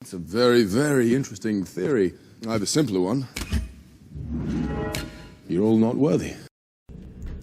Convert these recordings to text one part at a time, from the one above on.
It's a very, very interesting theory. I have a simpler one. You're all not worthy.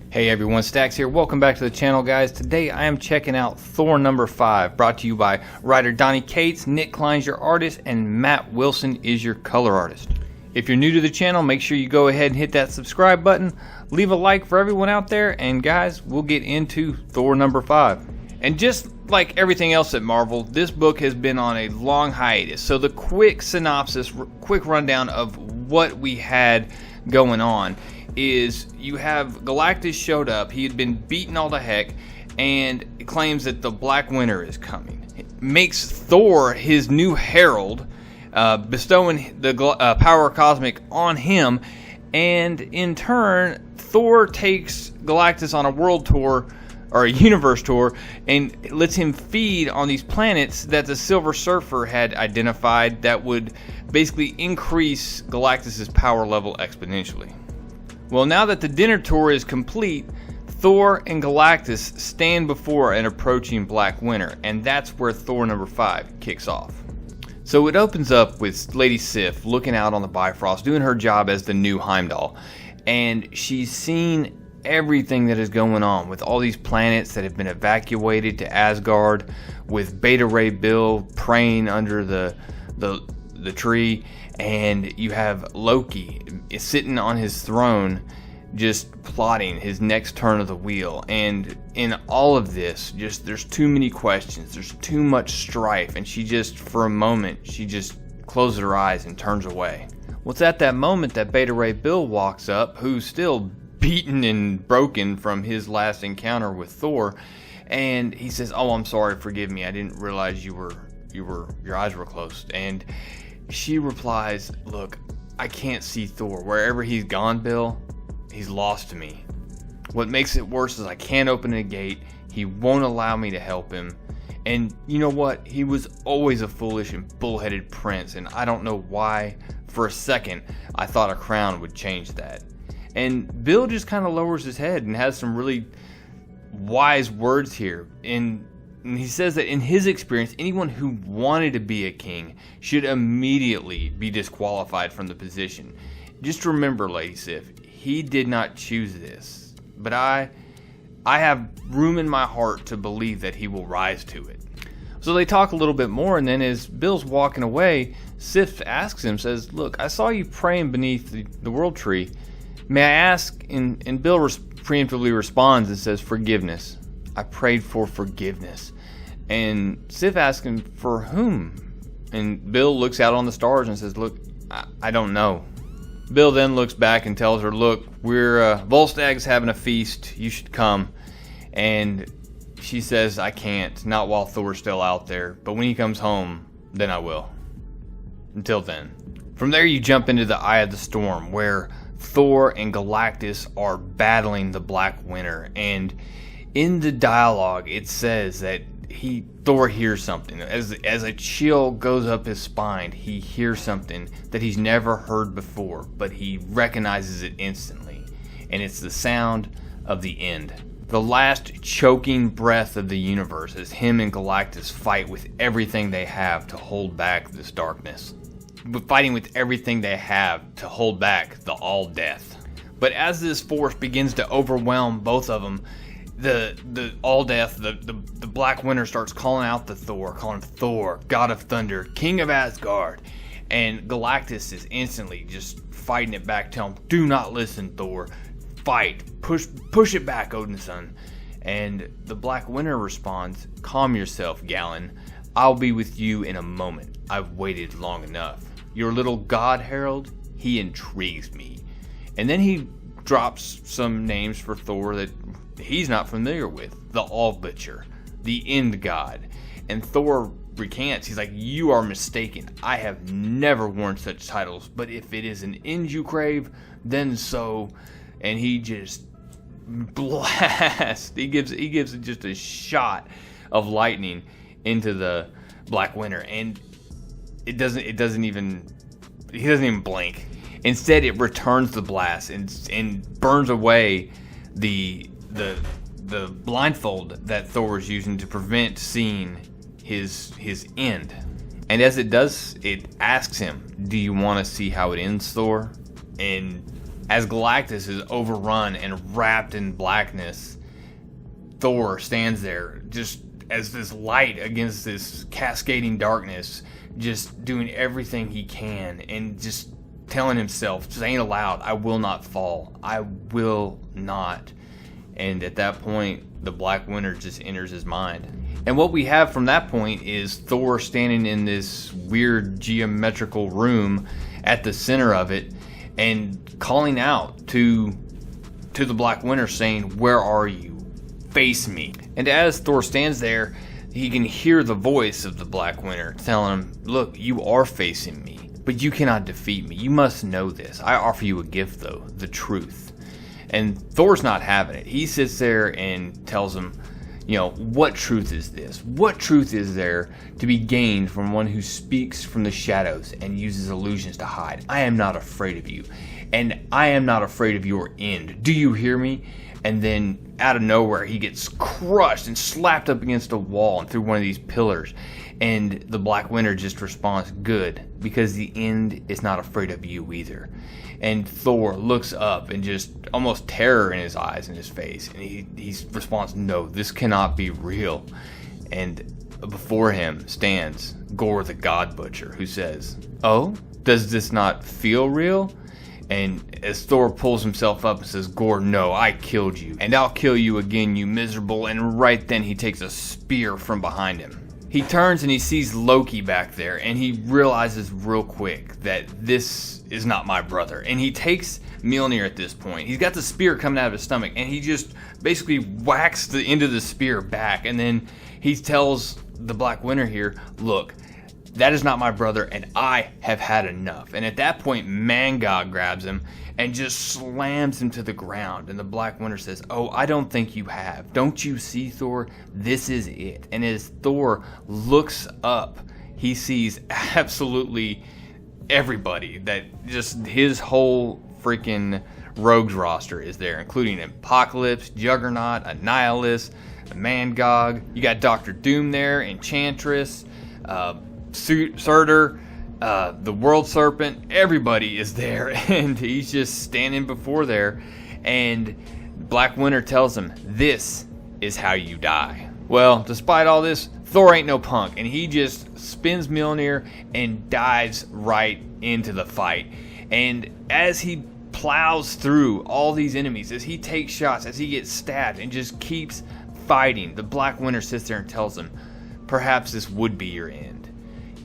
Hey everyone, Stacks here. Welcome back to the channel, guys. Today I am checking out Thor number 5, brought to you by writer Donny Cates, Nic Klein's your artist, and Matt Wilson is your color artist. If you're new to the channel, make sure you go ahead and hit that subscribe button, leave a like for everyone out there, and guys, we'll get into Thor number 5. And just like everything else at Marvel, this book has been on a long hiatus. So the quick synopsis, quick rundown of what we had going on is you have Galactus showed up. He had been beaten all to heck and claims that the Black Winter is coming. It makes Thor his new herald, bestowing the power cosmic on him, and in turn Thor takes Galactus on a world tour or a universe tour and lets him feed on these planets that the Silver Surfer had identified that would basically increase Galactus's power level exponentially. Well, now that the dinner tour is complete, Thor and Galactus stand before an approaching Black Winter, and that's where Thor number 5 kicks off. So it opens up with Lady Sif looking out on the Bifrost, doing her job as the new Heimdall, and she's seen everything that is going on with all these planets that have been evacuated to Asgard, with Beta Ray Bill praying under the tree, and you have Loki sitting on his throne just plotting his next turn of the wheel. And in all of this, just there's too many questions, there's too much strife, and she just, for a moment, she just closes her eyes and turns away. Well, it's at that moment that Beta Ray Bill walks up, who's still beaten and broken from his last encounter with Thor, and he says, "Oh, I'm sorry, forgive me. I didn't realize your eyes were closed." And she replies, "Look, I can't see Thor. Wherever he's gone, Bill, he's lost to me. What makes it worse is I can't open a gate. He won't allow me to help him. And you know what? He was always a foolish and bullheaded prince, and I don't know why for a second I thought a crown would change that." And Bill just kind of lowers his head and has some really wise words here. And he says that in his experience, anyone who wanted to be a king should immediately be disqualified from the position. Just remember, Lady Sif, he did not choose this. But I have room in my heart to believe that he will rise to it. So they talk a little bit more, and then as Bill's walking away, Sif asks him, says, "Look, I saw you praying beneath the world tree. May I ask?" And Bill preemptively responds and says, "Forgiveness. I prayed for forgiveness." And Sif asks him, "For whom?" And Bill looks out on the stars and says, "Look, I don't know." Bill then looks back and tells her, "Look, we're Volstag's having a feast. You should come." And she says, "I can't. Not while Thor's still out there. But when he comes home, then I will. Until then." From there you jump into the Eye of the Storm, where Thor and Galactus are battling the Black Winter, and in the dialogue it says that Thor hears something. As a chill goes up his spine, he hears something that he's never heard before, but he recognizes it instantly, and it's the sound of the end. The last choking breath of the universe as him and Galactus fight with everything they have to hold back this darkness. Fighting with everything they have to hold back the all-death. But as this force begins to overwhelm both of them, the all-death, the Black Winter starts calling out to Thor, calling him Thor, God of Thunder, King of Asgard. And Galactus is instantly just fighting it back, telling him, "Do not listen, Thor. Fight. Push it back, Odinson." And the Black Winter responds, "Calm yourself, Galen. I'll be with you in a moment. I've waited long enough. Your little god herald, he intrigues me." And then he drops some names for Thor that he's not familiar with. The All-Butcher, the End God. And Thor recants. He's like, "You are mistaken. I have never worn such titles, but if it is an end you crave, then so." And he just blasts. He gives just a shot of lightning into the Black Winter, and he doesn't even blink. Instead, it returns the blast and burns away the blindfold that Thor was using to prevent seeing his end. And as it does, it asks him, do you want to see how it ends, Thor? And as Galactus is overrun and wrapped in blackness, Thor stands there just as this light against this cascading darkness, just doing everything he can and just telling himself, saying aloud, I will not fall. I will not. And at that point, the Black Winter just enters his mind. And what we have from that point is Thor standing in this weird geometrical room at the center of it and calling out to the Black Winter saying, where are you? Face me. And as Thor stands there, he can hear the voice of the Black Winter telling him, look, you are facing me, but you cannot defeat me. You must know this. I offer you a gift, though, the truth. And Thor's not having it. He sits there and tells him, what truth is this? What truth is there to be gained from one who speaks from the shadows and uses illusions to hide? I am not afraid of you, and I am not afraid of your end. Do you hear me? And then out of nowhere, he gets crushed and slapped up against a wall and through one of these pillars. And the Black Winter just responds, good, because the end is not afraid of you either. And Thor looks up and just almost terror in his eyes and his face. And he responds, no, this cannot be real. And before him stands Gorr the God Butcher, who says, oh, does this not feel real? And as Thor pulls himself up and says, Gorr, no, I killed you. And I'll kill you again, you miserable. And right then he takes a spear from behind him. He turns and he sees Loki back there, and he realizes real quick that this is not my brother. And he takes Mjolnir at this point. He's got the spear coming out of his stomach, and he just basically whacks the end of the spear back. And then he tells the Black Winter here, look, that is not my brother, and I have had enough. And at that point, Mangog grabs him and just slams him to the ground. And the Black Winter says, oh, I don't think you have. Don't you see, Thor? This is it. And as Thor looks up, he sees absolutely everybody. That just his whole freaking rogues roster is there, including Apocalypse, Juggernaut, Annihilus, Mangog. You got Dr. Doom there, Enchantress, Surtur, the World Serpent. Everybody is there, and he's just standing before there, and Black Winter tells him, this is how you die. Well, despite all this, Thor ain't no punk, and he just spins Mjolnir and dives right into the fight. And as he plows through all these enemies, as he takes shots, as he gets stabbed and just keeps fighting, the Black Winter sits there and tells him, perhaps this would be your end.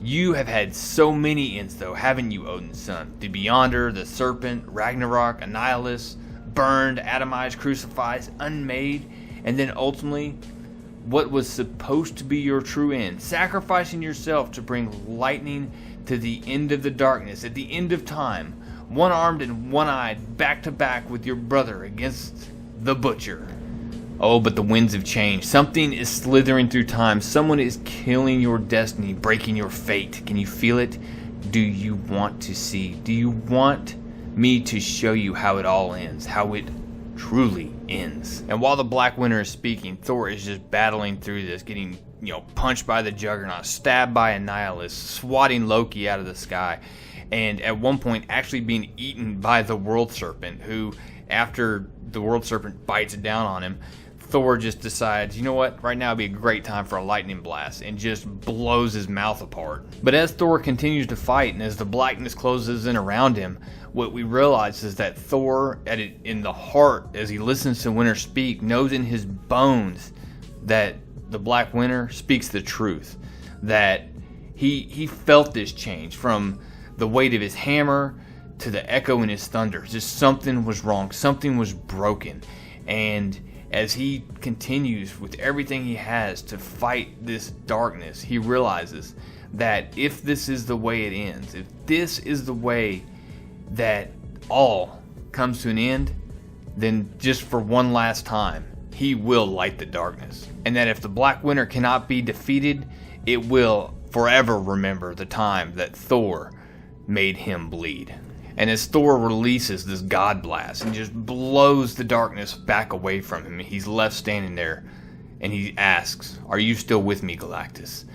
You have had so many ends, though, haven't you, Odinson? The Beyonder, the Serpent, Ragnarok, Annihilus, burned, atomized, crucified, unmade, and then ultimately, what was supposed to be your true end, sacrificing yourself to bring lightning to the end of the darkness, at the end of time, one-armed and one-eyed, back-to-back with your brother against the Butcher. Oh, but the winds have changed. Something is slithering through time. Someone is killing your destiny, breaking your fate. Can you feel it? Do you want to see? Do you want me to show you how it all ends? How it truly ends? And while the Black Winter is speaking, Thor is just battling through this, getting, punched by the Juggernaut, stabbed by Annihilus, swatting Loki out of the sky, and at one point actually being eaten by the World Serpent, who, after the World Serpent bites down on him, Thor just decides, you know what, right now would be a great time for a lightning blast, and just blows his mouth apart. But as Thor continues to fight, and as the blackness closes in around him, what we realize is that Thor, in the heart, as he listens to Winter speak, knows in his bones that the Black Winter speaks the truth. That he felt this change from the weight of his hammer to the echo in his thunder. Just something was wrong, something was broken. And as he continues with everything he has to fight this darkness, he realizes that if this is the way it ends, if this is the way that all comes to an end, then just for one last time, he will light the darkness. And that if the Black Winter cannot be defeated, it will forever remember the time that Thor made him bleed. And as Thor releases this God Blast and just blows the darkness back away from him, he's left standing there, and he asks, are you still with me, Galactus?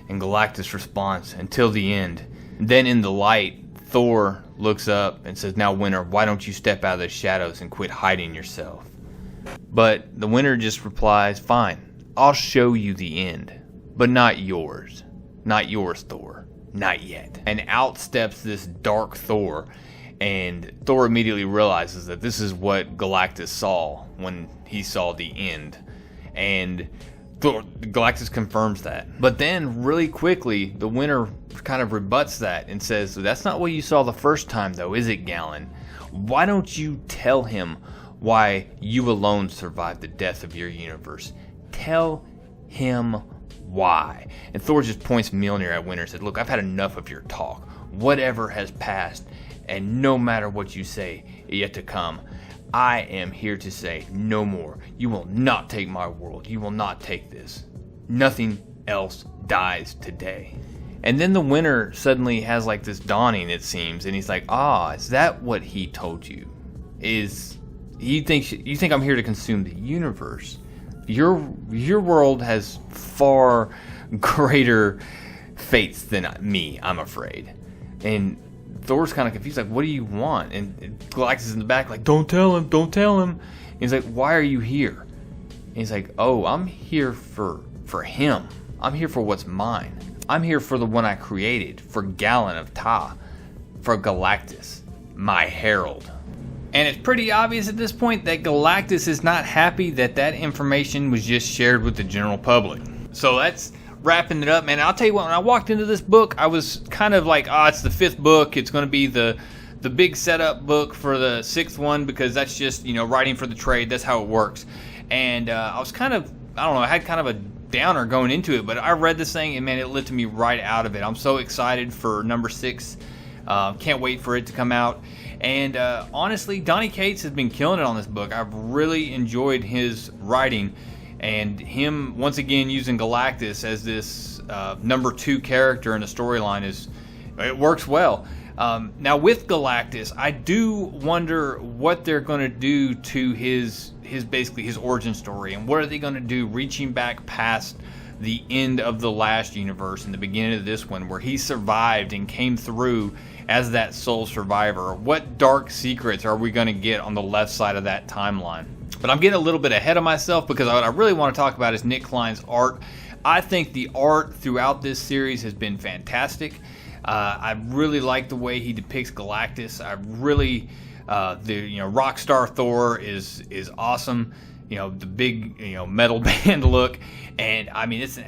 And Galactus responds, "Until the end." And then in the light, Thor looks up and says, "Now, Winter, why don't you step out of the shadows and quit hiding yourself?" But the Winter just replies, "Fine, I'll show you the end, but not yours. Not yours, Thor. Not yet." And out steps this dark Thor, and Thor immediately realizes that this is what Galactus saw when he saw the end. And Galactus confirms that. But then, really quickly, the Winter kind of rebuts that and says, "That's not what you saw the first time, though, is it, Galen? Why don't you tell him why you alone survived the death of your universe? Tell him why." And Thor just points Mjolnir at Winter and said, "Look, I've had enough of your talk. Whatever has passed, and no matter what you say yet to come, I am here to say no more. You will not take my world. You will not take this. Nothing else dies today." And then the Winter suddenly has like this dawning, it seems, and he's like, is that what he told you? You think I'm here to consume the universe? Your world has far greater fates than me, I'm afraid. And Thor's kind of confused, like, "What do you want?" And Galactus is in the back, like, don't tell him. And he's like, "Why are you here?" And he's like, I'm here for him. I'm here for what's mine. I'm here for the one I created, for Galen of Ta, for Galactus, my herald." And it's pretty obvious at this point that Galactus is not happy that information was just shared with the general public. So that's wrapping it up, man. I'll tell you what, when I walked into this book, I was kind of like, it's the 5th book. It's going to be the big setup book for the 6th one, because that's just, writing for the trade. That's how it works. And I was kind of, I had kind of a downer going into it, but I read this thing and, man, it lifted me right out of it. I'm so excited for number 6. Can't wait for it to come out. And honestly, Donny Cates has been killing it on this book. I've really enjoyed his writing, and him once again using Galactus as this number 2 character in the storyline it works well. Now with Galactus, I do wonder what they're going to do to his basically his origin story, and what are they going to do reaching back past the end of the last universe and the beginning of this one, where he survived and came through as that sole survivor. What dark secrets are we going to get on the left side of that timeline? But I'm getting a little bit ahead of myself, because what I really want to talk about is Nic Klein's art. I think the art throughout this series has been fantastic. I really like the way he depicts Galactus. I really, Rockstar Thor is awesome. The big, metal band look, and I mean, it's it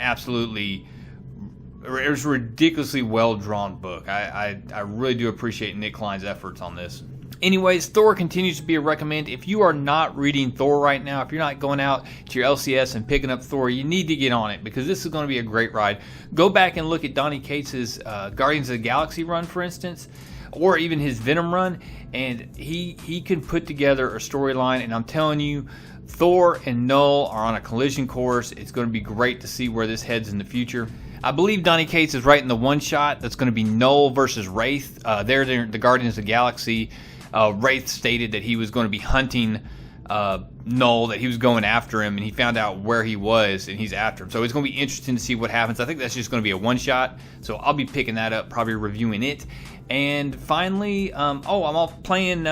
was a ridiculously well drawn book. I really do appreciate Nic Klein's efforts on this. Anyways, Thor continues to be a recommend. If you are not reading Thor right now, if you're not going out to your LCS and picking up Thor, you need to get on it, because this is going to be a great ride. Go back and look at Donny Cates' Guardians of the Galaxy run, for instance, or even his Venom run, and he can put together a storyline, and I'm telling you, Thor and Null are on a collision course. It's going to be great to see where this heads in the future. I believe Donny Cates is writing the one-shot that's going to be Null versus Wraith. They're the Guardians of the Galaxy. Wraith stated that he was going to be hunting Null, that he was going after him, and he found out where he was, and he's after him. So it's going to be interesting to see what happens. I think that's just going to be a one-shot, so I'll be picking that up, probably reviewing it. And finally, I'm all playing,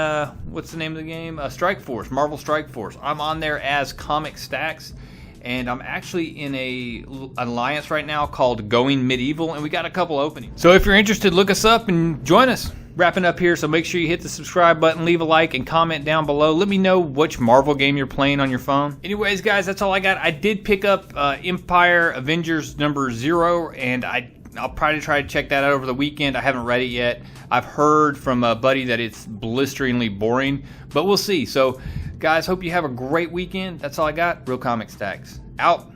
what's the name of the game? Strike Force, Marvel Strike Force. I'm on there as Comic Stacks, and I'm actually in an alliance right now called Going Medieval, and we got a couple openings. So if you're interested, look us up and join us. Wrapping up here, so make sure you hit the subscribe button, leave a like, and comment down below. Let me know which Marvel game you're playing on your phone. Anyways, guys, that's all I got. I did pick up Empire Avengers number 0, and I'll probably try to check that out over the weekend. I haven't read it yet. I've heard from a buddy that it's blisteringly boring, but we'll see. So, guys, hope you have a great weekend. That's all I got. Real Comic Stacks. Out.